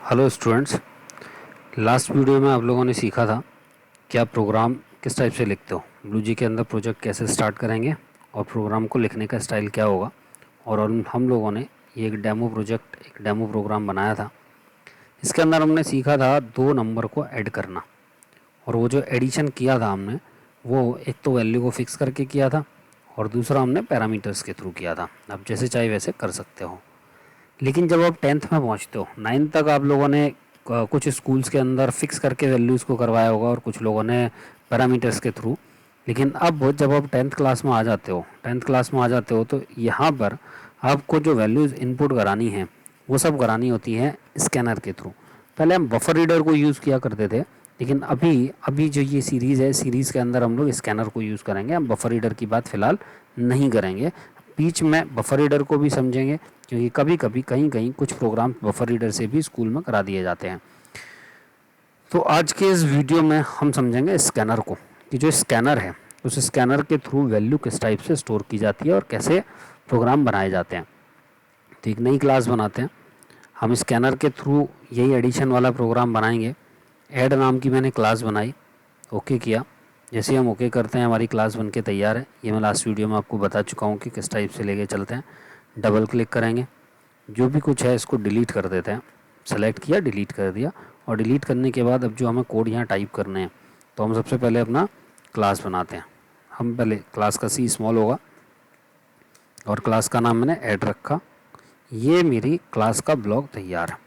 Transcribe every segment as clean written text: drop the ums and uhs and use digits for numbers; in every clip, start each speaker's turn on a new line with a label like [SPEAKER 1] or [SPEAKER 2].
[SPEAKER 1] Hello students. Last video में आप लोगों ने सीखा था कि आप प्रोग्राम किस टाइप से लिखते हो, ब्लू जी के अंदर प्रोजेक्ट कैसे स्टार्ट करेंगे और प्रोग्राम को लिखने का स्टाइल क्या होगा। और हम लोगों ने ये एक डेमो प्रोजेक्ट, एक डेमो प्रोग्राम बनाया था। इसके अंदर हमने सीखा था 2 नंबर को ऐड करना, और वो जो एडिशन किया था हमने, वो एक तो वैल्यू को फिक्स करके किया था और दूसरा हमने पैरामीटर्स के थ्रू किया था। आप जैसे चाहे वैसे कर सकते हो। लेकिन जब आप 10th में पहुंचते हो, 9th तक आप लोगों ने कुछ स्कूल्स के अंदर फिक्स करके वैल्यूज़ को करवाया होगा और कुछ लोगों ने पैरामीटर्स के थ्रू। लेकिन अब जब आप 10th क्लास में आ जाते हो, 10th क्लास में आ जाते हो तो यहाँ पर आपको जो वैल्यूज़ इनपुट करानी है वो सब करानी होती है स्कैनर के थ्रू। पहले हम बफर रीडर को यूज़ किया करते थे, लेकिन अभी अभी जो ये सीरीज़ है, सीरीज़ के अंदर हम लोग स्कैनर को यूज़ करेंगे। हम बफर रीडर की बात फ़िलहाल नहीं करेंगे। बीच में बफर रीडर को भी समझेंगे, क्योंकि कभी कभी कहीं कहीं कुछ प्रोग्राम बफर रीडर से भी स्कूल में करा दिए जाते हैं। तो आज के इस वीडियो में हम समझेंगे स्कैनर को, कि जो स्कैनर है उस स्कैनर के थ्रू वैल्यू किस टाइप से स्टोर की जाती है और कैसे प्रोग्राम बनाए जाते हैं। तो एक नई क्लास बनाते हैं हम। स्कैनर के थ्रू यही एडिशन वाला प्रोग्राम बनाएंगे। ऐड नाम की मैंने क्लास बनाई, ओके किया। जैसे ही हम ओके करते हैं हमारी क्लास बनके तैयार है। ये मैं लास्ट वीडियो में आपको बता चुका हूँ कि किस टाइप से लेके चलते हैं। डबल क्लिक करेंगे, जो भी कुछ है इसको डिलीट कर देते हैं। सेलेक्ट किया, डिलीट कर दिया। और डिलीट करने के बाद अब जो हमें कोड यहाँ टाइप करने हैं, तो हम सबसे पहले अपना क्लास बनाते हैं। हम पहले क्लास का सी स्मॉल होगा और क्लास का नाम मैंने ऐड रखा। ये मेरी क्लास का ब्लॉक तैयार है।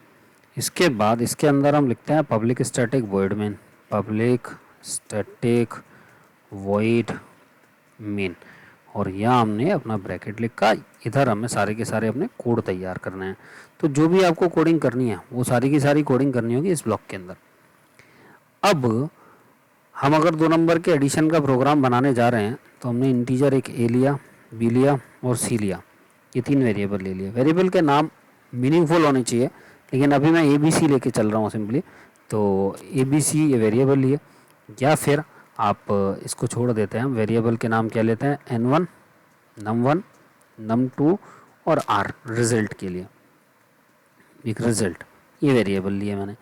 [SPEAKER 1] इसके बाद इसके अंदर हम लिखते हैं public static void main, public static void main. और यहाँ हमने अपना ब्रैकेट लिखा। इधर हमें सारे के सारे अपने कोड तैयार करने हैं। तो जो भी आपको कोडिंग करनी है वो सारी की सारी कोडिंग करनी होगी इस ब्लॉक के अंदर। अब हम अगर 2 नंबर के एडिशन का प्रोग्राम बनाने जा रहे हैं तो हमने इंटीजर एक ए लिया, बी लिया और सी लिया। ये 3 वेरिएबल ले लिए। वेरिएबल के नाम मीनिंगफुल होने चाहिए, लेकिन अभी मैं ए बी सी लेके चल रहा हूँ सिंपली। तो ए बी सी ये वेरिएबल लिए, या फिर आप इसको छोड़ देते हैं। वेरिएबल के नाम क्या लेते हैं, n1, num1, num2 और r रिजल्ट के लिए एक रिजल्ट। ये वेरिएबल लिए मैंने।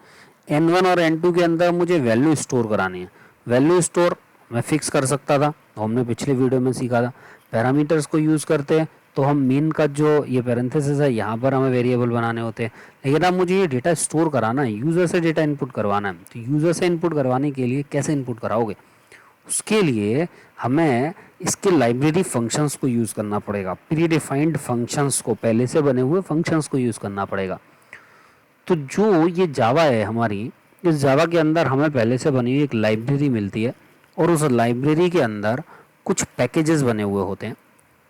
[SPEAKER 1] n1 और n2 के अंदर मुझे वैल्यू स्टोर करानी है। वैल्यू स्टोर मैं फिक्स कर सकता था, तो हमने पिछले वीडियो में सीखा था। पैरामीटर्स को यूज़ करते हैं तो हम मीन का जो ये पैरेंथेसिस है यहाँ पर हमें वेरिएबल बनाने होते हैं। लेकिन अब मुझे ये डेटा स्टोर कराना है, यूज़र से डेटा इनपुट करवाना है। तो यूज़र से इनपुट करवाने के लिए कैसे इनपुट कराओगे, उसके लिए हमें इसके लाइब्रेरी फंक्शंस को यूज़ करना पड़ेगा। प्री डिफाइंड फंक्शंस को, पहले से बने हुए फंक्शंस को यूज़ करना पड़ेगा। तो जो ये जावा है हमारी, इस जावा के अंदर हमें पहले से बनी हुई एक लाइब्रेरी मिलती है, और उस लाइब्रेरी के अंदर कुछ पैकेजेस बने हुए होते हैं।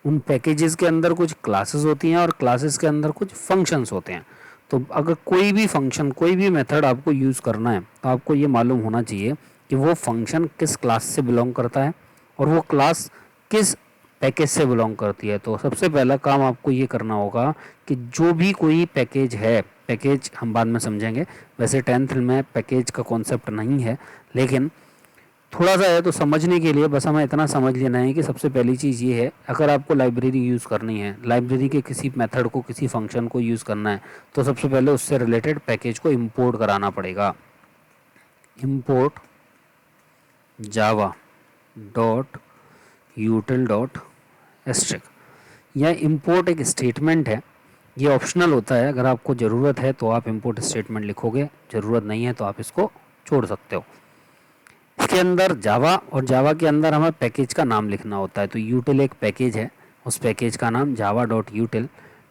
[SPEAKER 1] उन पैकेजेस के अंदर कुछ क्लासेस होती हैं और क्लासेस के अंदर कुछ फंक्शंस होते हैं। तो अगर कोई भी फंक्शन, कोई भी मेथड आपको यूज़ करना है तो आपको ये मालूम होना चाहिए कि वो फंक्शन किस क्लास से बिलोंग करता है और वो क्लास किस पैकेज से बिलोंग करती है। तो सबसे पहला काम आपको ये करना होगा कि जो भी कोई पैकेज है, पैकेज हम बाद में समझेंगे। वैसे 10th में पैकेज का कॉन्सेप्ट नहीं है, लेकिन थोड़ा सा है तो समझने के लिए बस हमें इतना समझ लेना है कि सबसे पहली चीज़ ये है, अगर आपको लाइब्रेरी यूज़ करनी है, लाइब्रेरी के किसी मेथड को, किसी फंक्शन को यूज़ करना है, तो सबसे पहले उससे रिलेटेड पैकेज को इंपोर्ट कराना पड़ेगा। Import Java dot util dot asterisk. यह इंपोर्ट एक स्टेटमेंट है। ये ऑप्शनल होता है, अगर आपको ज़रूरत है तो आप इंपोर्ट स्टेटमेंट लिखोगे, ज़रूरत नहीं है तो आप इसको छोड़ सकते हो। इसके अंदर जावा, और जावा के अंदर हमें पैकेज का नाम लिखना होता है। तो यूटिल एक पैकेज है, उस पैकेज का नाम जावा डॉट यूटिल।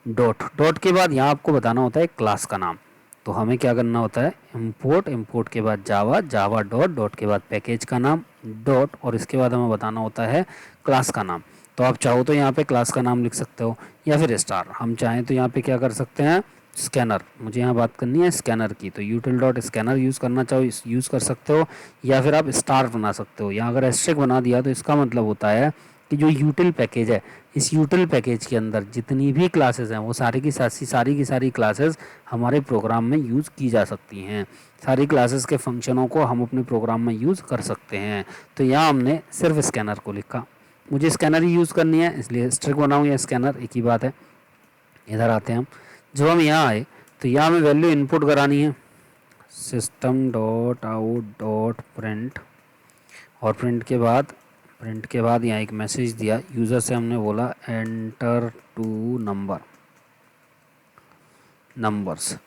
[SPEAKER 1] डॉट डॉट के बाद यहाँ आपको बताना होता है क्लास का नाम। तो हमें क्या करना होता है, इंपोर्ट, इंपोर्ट के बाद जावा, जावा डॉट, डॉट के बाद पैकेज का नाम, डॉट, और इसके बाद हमें बताना होता है क्लास का नाम। तो आप चाहो तो यहाँ पे क्लास का नाम लिख सकते हो, या फिर स्टार। हम चाहें तो यहाँ पे क्या कर सकते हैं, स्कैनर। मुझे यहाँ बात करनी है स्कैनर की, तो यूटिल डॉट स्कैनर यूज़ करना चाहो यूज़ कर सकते हो, या फिर आप स्टार बना सकते हो। यहाँ अगर एस्ट्रिक बना दिया तो इसका मतलब होता है कि जो यूटिल पैकेज है, इस यूटिल पैकेज के अंदर जितनी भी क्लासेस हैं वो सारी की सारी क्लासेस हमारे प्रोग्राम में यूज़ की जा सकती हैं। सारी क्लासेस के फंक्शनों को हम अपने प्रोग्राम में यूज़ कर सकते हैं। तो यहाँ हमने सिर्फ स्कैनर को लिखा। मुझे स्कैनर ही यूज़ करनी है, इसलिए स्ट्रिक बनाऊँ या स्कैनर, एक ही बात है। इधर आते हैं हम। जब हम यहाँ आए तो यहाँ हमें वैल्यू इनपुट करानी है। System dot out dot print, और प्रिंट के बाद यहाँ एक मैसेज दिया, यूज़र से हमने बोला एंटर टू नंबर्स,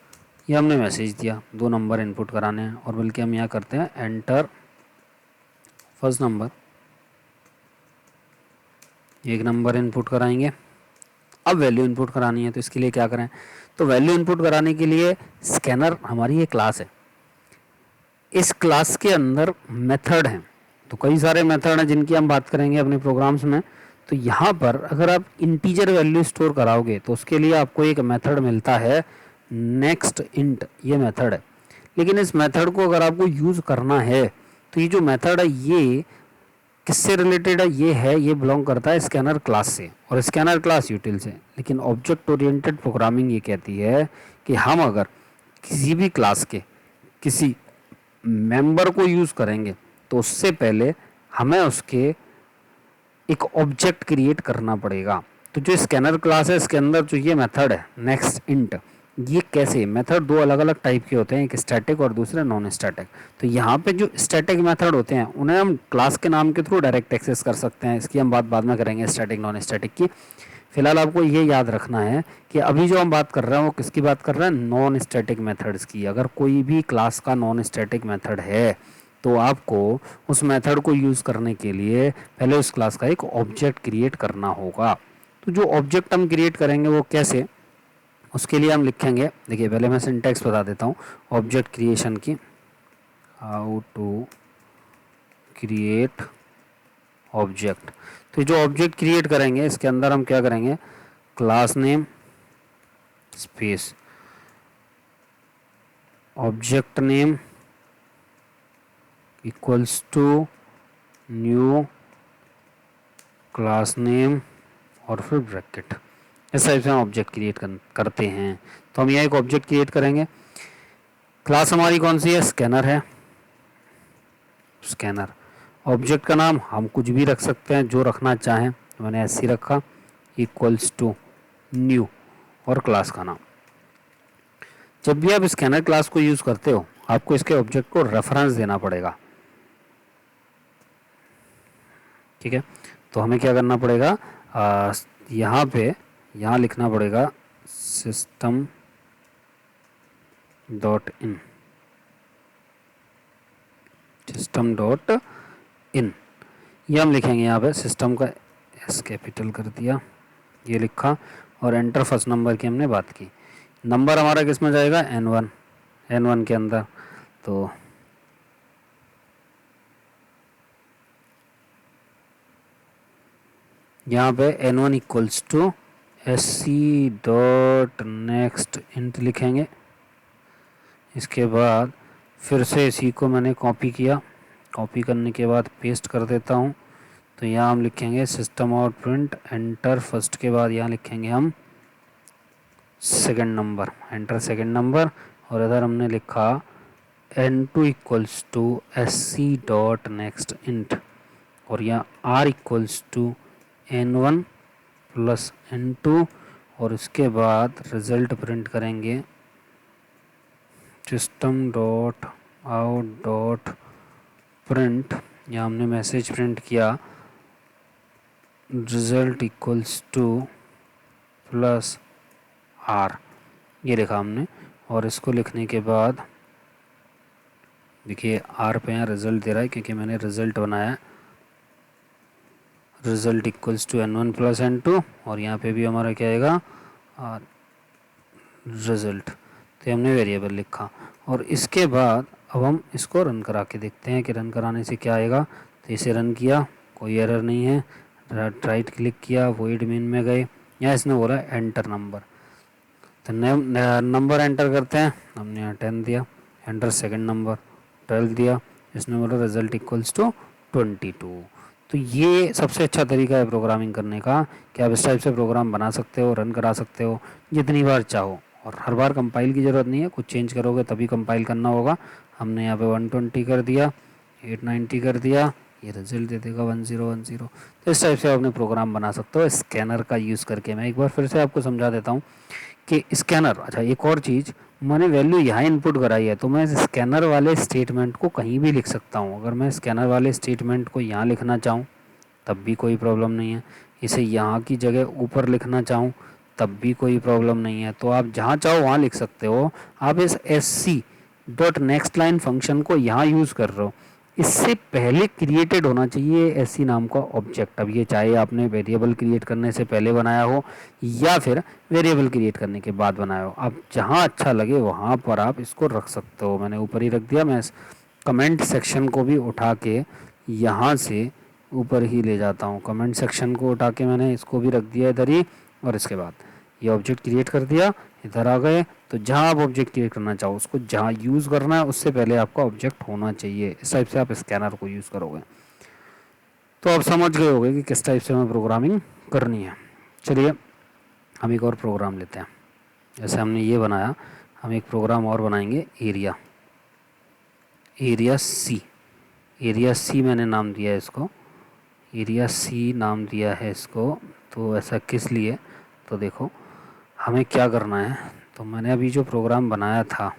[SPEAKER 1] ये हमने मैसेज दिया, 2 नंबर इनपुट कराने हैं, और बल्कि हम यहाँ करते हैं enter first number, 1 number input कराएंगे। अब वैल्यू इनपुट करानी है, तो इसके लिए क्या करें, तो वैल्यू इनपुट कराने के लिए स्कैनर हमारी ये क्लास है, इस क्लास के अंदर मेथड हैं, तो कई सारे मेथड हैं जिनकी हम बात करेंगे अपने प्रोग्राम्स में। तो यहाँ पर अगर आप इंटीजर वैल्यू स्टोर कराओगे तो उसके लिए आपको एक मेथड मिलता है नेक्स्ट इंट, ये मेथड है। लेकिन इस मेथड को अगर आपको यूज़ करना है तो ये जो मेथड है ये किससे रिलेटेड है, ये बिलोंग करता है स्कैनर क्लास से, और स्कैनर क्लास यूटिल से। लेकिन ऑब्जेक्ट ओरिएंटेड प्रोग्रामिंग ये कहती है कि हम अगर किसी भी क्लास के किसी मेंबर को यूज़ करेंगे तो उससे पहले हमें उसके एक ऑब्जेक्ट क्रिएट करना पड़ेगा। तो जो स्कैनर क्लास है इसके अंदर जो ये मेथड है नेक्स्ट इंट, ये कैसे, मेथड 2 अलग अलग टाइप के होते हैं, एक स्टैटिक और दूसरे नॉन स्टैटिक। तो यहाँ पे जो स्टैटिक मेथड होते हैं उन्हें हम क्लास के नाम के थ्रू डायरेक्ट एक्सेस कर सकते हैं, इसकी हम बात बाद में करेंगे स्टैटिक नॉन स्टैटिक की। फिलहाल आपको ये याद रखना है कि अभी जो हम बात कर रहे हैं वो किसकी बात कर रहे हैं, नॉन स्टैटिक मेथड्स की। अगर कोई भी क्लास का नॉन स्टैटिक मेथड है तो आपको उस मेथड को यूज़ करने के लिए पहले उस क्लास का एक ऑब्जेक्ट क्रिएट करना होगा। तो जो ऑब्जेक्ट हम क्रिएट करेंगे वो कैसे, उसके लिए हम लिखेंगे, देखिए पहले मैं सिंटैक्स बता देता हूँ ऑब्जेक्ट क्रिएशन की, हाउ टू क्रिएट ऑब्जेक्ट। तो जो ऑब्जेक्ट क्रिएट करेंगे इसके अंदर हम क्या करेंगे, class name space object name equals to new class name और फिर ब्रैकेट, इस टाइप से हम ऑब्जेक्ट क्रिएट करते हैं। तो हम यहाँ एक ऑब्जेक्ट क्रिएट करेंगे, क्लास हमारी कौन सी है, स्कैनर है, स्कैनर। ऑब्जेक्ट का नाम हम कुछ भी रख सकते हैं जो रखना चाहें, मैंने ऐसे रखा, इक्वल्स टू न्यू और क्लास का नाम। जब भी आप स्कैनर क्लास को यूज़ करते हो आपको इसके ऑब्जेक्ट को रेफरेंस देना पड़ेगा, ठीक है। तो हमें क्या करना पड़ेगा, यहाँ लिखना पड़ेगा system dot in, system dot in, ये हम लिखेंगे यहाँ पे, सिस्टम का एस कैपिटल कर दिया, ये लिखा, और एंटर फर्स्ट नंबर की हमने बात की। नंबर हमारा किस में जाएगा, N1 के अंदर। तो यहाँ पे N1 equals to SC dot next int लिखेंगे। इसके बाद फिर से इसी को मैंने कॉपी किया, कॉपी करने के बाद पेस्ट कर देता हूँ। तो यहाँ हम लिखेंगे system out print enter first के बाद यहाँ लिखेंगे हम second number, enter second number, और इधर हमने लिखा N2 equals to SC dot next int, और यहाँ R equals to N1 plus N2, और इसके बाद रिज़ल्ट प्रिंट करेंगे system dot out dot print, यहाँ हमने मैसेज प्रिंट किया result equals two plus R, ये लिखा हमने। और इसको लिखने के बाद देखिए R पे यहाँ रिज़ल्ट दे रहा है क्योंकि मैंने रिज़ल्ट बनाया, result equals to N1 plus N2, और यहाँ पे भी हमारा क्या आएगा रिज़ल्ट। तो हमने वेरिएबल लिखा, और इसके बाद अब हम इसको रन करा के देखते हैं कि रन कराने से क्या आएगा। तो इसे रन किया, कोई एरर नहीं है, राइट क्लिक किया, वॉइड मेन में गए, यहाँ इसने बोला एंटर नंबर, तो नंबर एंटर करते हैं, हमने यहाँ 10 दिया, एंटर सेकंड नंबर 12 दिया, इसने बोला रिज़ल्ट इक्वल्स टू 22। तो ये सबसे अच्छा तरीका है प्रोग्रामिंग करने का कि आप इस टाइप से प्रोग्राम बना सकते हो, रन करा सकते हो जितनी बार चाहो, और हर बार कंपाइल की ज़रूरत नहीं है, कुछ चेंज करोगे तभी कंपाइल करना होगा। हमने यहाँ पे 120 कर दिया, 890 कर दिया, ये रिजल्ट दे देगा 1010। तो इस टाइप से आप अपने प्रोग्राम बना सकते हो स्कैनर का यूज़ करके। मैं एक बार फिर से आपको समझा देता हूँ कि स्कैनर, अच्छा एक और चीज़, मैंने वैल्यू यहाँ इनपुट कराई है, तो मैं स्कैनर वाले स्टेटमेंट को कहीं भी लिख सकता हूँ। अगर मैं स्कैनर वाले स्टेटमेंट को यहाँ लिखना चाहूँ तब भी कोई प्रॉब्लम नहीं है, इसे यहाँ की जगह ऊपर लिखना चाहूँ तब भी कोई प्रॉब्लम नहीं है। तो आप जहाँ चाहो वहाँ लिख सकते हो। आप इस sc dot next line function को यहाँ यूज़ कर रहे हो, इससे पहले क्रिएटेड होना चाहिए sc नाम का ऑब्जेक्ट। अब ये चाहे आपने वेरिएबल क्रिएट करने से पहले बनाया हो या फिर वेरिएबल क्रिएट करने के बाद बनाया हो, आप जहाँ अच्छा लगे वहाँ पर आप इसको रख सकते हो। मैंने ऊपर ही रख दिया। मैं कमेंट सेक्शन को भी उठा के यहाँ से ऊपर ही ले जाता हूँ। कमेंट सेक्शन को उठा के मैंने इसको भी रख दिया इधर ही, और इसके बाद ये ऑब्जेक्ट क्रिएट कर दिया, इधर आ गए। तो जहाँ आप ऑब्जेक्ट क्रिएट करना चाहो उसको जहाँ यूज़ करना है उससे पहले आपका ऑब्जेक्ट होना चाहिए। इस टाइप से आप स्कैनर को यूज़ करोगे। तो आप समझ गए होंगे कि किस टाइप से हमें प्रोग्रामिंग करनी है। चलिए हम एक और प्रोग्राम लेते हैं। जैसे हमने ये बनाया, हम एक प्रोग्राम और बनाएंगे, एरिया सी मैंने नाम दिया है इसको, एरिया सी नाम दिया है इसको। तो ऐसा किस लिए, तो देखो हमें क्या करना है। तो मैंने अभी जो प्रोग्राम बनाया था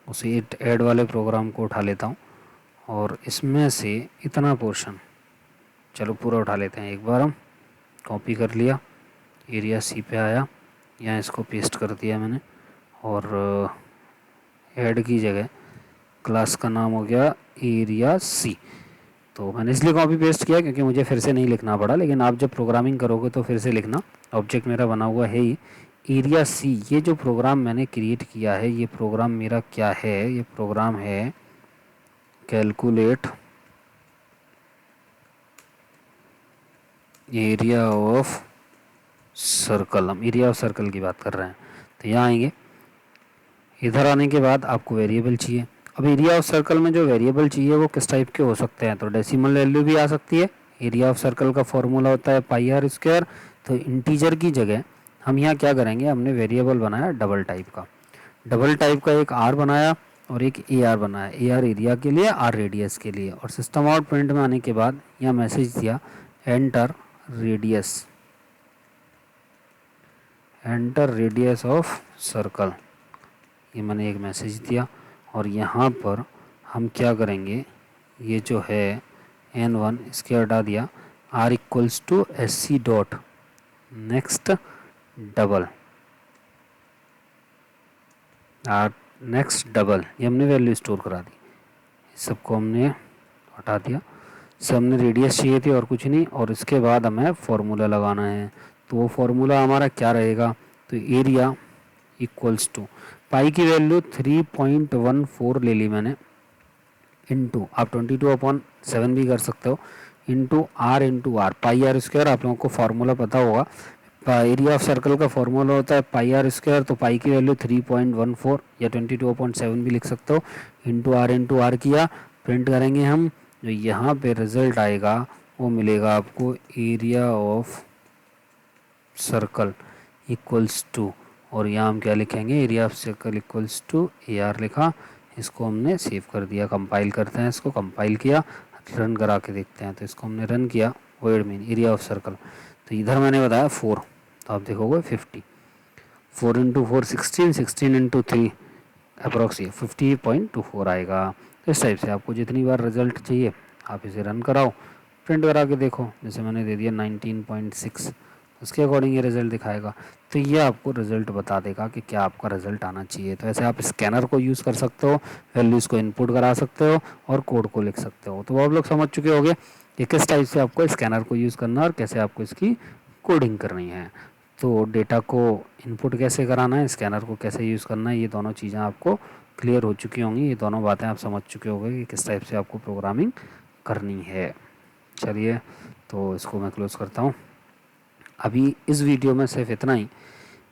[SPEAKER 1] उसे ऐड वाले प्रोग्राम को उठा लेता हूँ, और इसमें से इतना पोर्शन चलो पूरा उठा लेते हैं एक बार। हम कॉपी कर लिया, एरिया सी पे आया, यहाँ इसको पेस्ट कर दिया मैंने, और ऐड की जगह क्लास का नाम हो गया एरिया सी। तो मैंने इसलिए कॉपी पेस्ट किया क्योंकि मुझे फिर से नहीं लिखना पड़ा, लेकिन आप जब प्रोग्रामिंग करोगे तो फिर से लिखना। ऑब्जेक्ट मेरा बना हुआ है ही एरिया सी। ये जो प्रोग्राम मैंने क्रिएट किया है, ये प्रोग्राम मेरा क्या है, ये प्रोग्राम है कैलकुलेट एरिया ऑफ सर्कल। हम एरिया ऑफ सर्कल की बात कर रहे हैं। तो यहाँ आएंगे, इधर आने के बाद आपको वेरिएबल चाहिए। अब एरिया ऑफ सर्कल में जो वेरिएबल चाहिए वो किस टाइप के हो सकते हैं, तो डेसिमल वैल्यू भी आ सकती है। एरिया ऑफ सर्कल का फॉर्मूला होता है पाई आर स्क्वायर। तो इंटीजर की जगह हम यहाँ क्या करेंगे, हमने वेरिएबल बनाया डबल टाइप का। डबल टाइप का एक आर बनाया और एक ए आर बनाया, ए आर एरिया के लिए, आर रेडियस के लिए। और सिस्टम आउट प्रिंट में आने के बाद यहाँ मैसेज दिया एंटर रेडियस ऑफ सर्कल, ये मैंने एक मैसेज दिया। और यहाँ पर हम क्या करेंगे, ये जो है n1 इसके हटा दिया, r equals to sc dot next double, ये हमने वैल्यू स्टोर करा दी। सबको हमने हटा दिया। सब हमने रेडियस चाहिए थी और कुछ नहीं, और इसके बाद हमें फॉर्मूला लगाना है। तो वो फॉर्मूला हमारा क्या रहेगा, तो एरिया इक्वल्स टू पाई की वैल्यू 3.14 ले ली मैंने, इनटू आप 22/7 भी कर सकते हो, into R pi R square. आप लोगों को फार्मूला पता होगा, एरिया ऑफ सर्कल का फार्मूला होता है पाई आर स्क्वायर। तो पाई की वैल्यू 3.14 या 22/7 भी लिख सकते हो, इंटू आर किया, प्रिंट करेंगे हम। जो यहाँ पे रिजल्ट आएगा वो मिलेगा आपको area of circle equals to, और यहाँ हम क्या लिखेंगे, area of circle equals to A R लिखा। इसको हमने सेव कर दिया। कंपाइल करते हैं, इसको कंपाइल किया, रन करा के देखते हैं। तो इसको हमने रन किया, word mean area of circle. तो इधर मैंने बताया 4, तो आप देखोगे 50, 4 इंटू 4 16, 16 इंटू 3 अप्रॉक्स 50.24 आएगा। तो इस टाइप से आपको जितनी बार रिजल्ट चाहिए आप इसे रन कराओ, प्रिंट करा के देखो। जैसे मैंने दे दिया 19.6, उसके अकॉर्डिंग ये रिज़ल्ट दिखाएगा। तो ये आपको रिज़ल्ट बता देगा कि क्या आपका रिज़ल्ट आना चाहिए। तो ऐसे आप स्कैनर को यूज़ कर सकते हो, वैल्यूज़ को इनपुट करा सकते हो और कोड को लिख सकते हो। तो वो आप लोग समझ चुके होंगे कि किस टाइप से आपको स्कैनर को यूज़ करना है और कैसे आपको इसकी कोडिंग करनी है। तो डेटा को इनपुट कैसे कराना है, स्कैनर को कैसे यूज़ करना है, ये दोनों चीज़ें आपको क्लियर हो चुकी होंगी। ये दोनों बातें आप समझ चुके होंगे कि किस टाइप से आपको प्रोग्रामिंग करनी है। चलिए तो इसको मैं क्लोज़ करता हूँ। अभी इस वीडियो में सिर्फ इतना ही,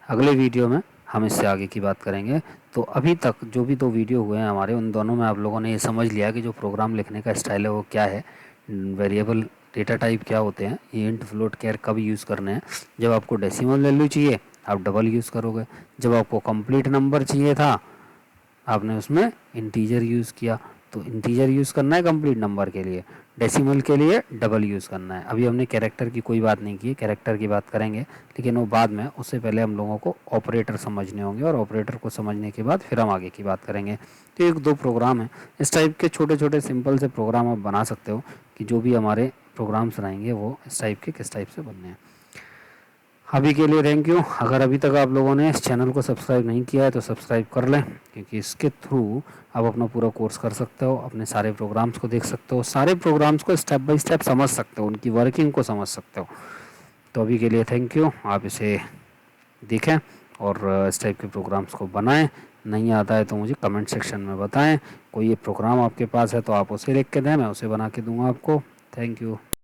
[SPEAKER 1] अगले वीडियो में हम इससे आगे की बात करेंगे। तो अभी तक जो भी 2 वीडियो हुए हैं हमारे, उन दोनों में आप लोगों ने ये समझ लिया कि जो प्रोग्राम लिखने का स्टाइल है वो क्या है, वेरिएबल डेटा टाइप क्या होते हैं, ये इंट फ्लोट कैर कब यूज़ करने हैं। जब आपको डेसिमल वैल्यू चाहिए आप डबल यूज़ करोगे, जब आपको कंप्लीट नंबर चाहिए था आपने उसमें इंटीजर यूज़ किया, तो इंटीजर यूज़ करना है कंप्लीट नंबर के लिए, डेसिमल के लिए डबल यूज़ करना है। अभी हमने कैरेक्टर की कोई बात नहीं की है, कैरेक्टर की बात करेंगे लेकिन वो बाद में, उससे पहले हम लोगों को ऑपरेटर समझने होंगे और ऑपरेटर को समझने के बाद फिर हम आगे की बात करेंगे। तो एक दो प्रोग्राम है, इस टाइप के छोटे छोटे सिंपल से प्रोग्राम आप बना सकते हो कि जो भी हमारे प्रोग्राम्स रहेंगे वो इस टाइप के किस टाइप से बनने हैं। अभी के लिए थैंक यू। अगर अभी तक आप लोगों ने इस चैनल को सब्सक्राइब नहीं किया है तो सब्सक्राइब कर लें, क्योंकि इसके थ्रू आप अपना पूरा कोर्स कर सकते हो, अपने सारे प्रोग्राम्स को देख सकते हो, सारे प्रोग्राम्स को स्टेप बाय स्टेप समझ सकते हो, उनकी वर्किंग को समझ सकते हो। तो अभी के लिए थैंक यू। आप इसे देखें और इस टाइप के प्रोग्राम्स को बनाएं। नहीं आता है तो मुझे कमेंट सेक्शन में बताएं। कोई ये प्रोग्राम आपके पास है तो आप उसे लिख के दें, मैं उसे बना के दूंगा आपको। Thank you.